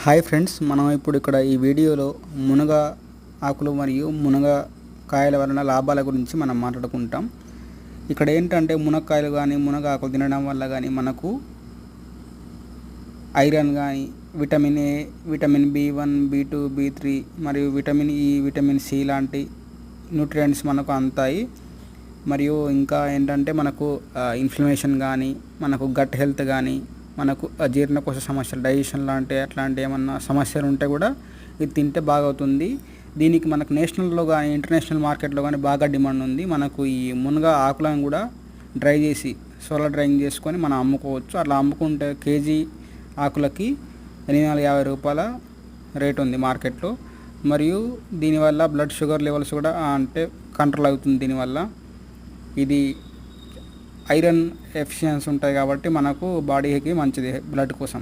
Hi friends, మనం ఇప్పుడు ఇక్కడ ఈ వీడియోలో మునగ ఆకులు మరియు మునగ కాయల వలన లాభాల గురించి మనం మాట్లాడుకుంటాం. ఇక్కడ ఏంటంటే మునక్కాయలు కానీ మునగ ఆకులు తినడం వల్ల కానీ మనకు ఐరన్ కానీ vitamin A, vitamin B1, B2, B3 మరియు విటమిన్ ఈ, విటమిన్ సి లాంటి న్యూట్రియంట్స్ మనకు అందుతాయి. మరియు ఇంకా ఏంటంటే మనకు ఇన్ఫ్లమేషన్ కానీ, మనకు గట్ హెల్త్ కానీ, మనకు జీర్ణకోశ సమస్యలు, డైజెషన్ అట్లాంటి ఏమన్నా సమస్యలు ఉంటే కూడా ఇది తింటే బాగా అవుతుంది. దీనికి మనకు నేషనల్లో కానీ ఇంటర్నేషనల్ మార్కెట్లో కానీ బాగా డిమాండ్ ఉంది. మనకు ఈ మునగ ఆకులను కూడా డ్రై చేసి సోలార్ డ్రైయింగ్ చేసుకొని మనం అమ్ముకోవచ్చు. అట్లా అమ్ముకుంటే కేజీ ఆకులకి 850 రూపాయల రేట్ ఉంది మార్కెట్లో. మరియు దీనివల్ల బ్లడ్ షుగర్ లెవెల్స్ కూడా అంటే కంట్రోల్ అవుతుంది. దీనివల్ల ఇది ఐరన్ ఎఫిషియన్సీ ఉంటాయి కాబట్టి మనకు బాడీకి మంచిది బ్లడ్ కోసం.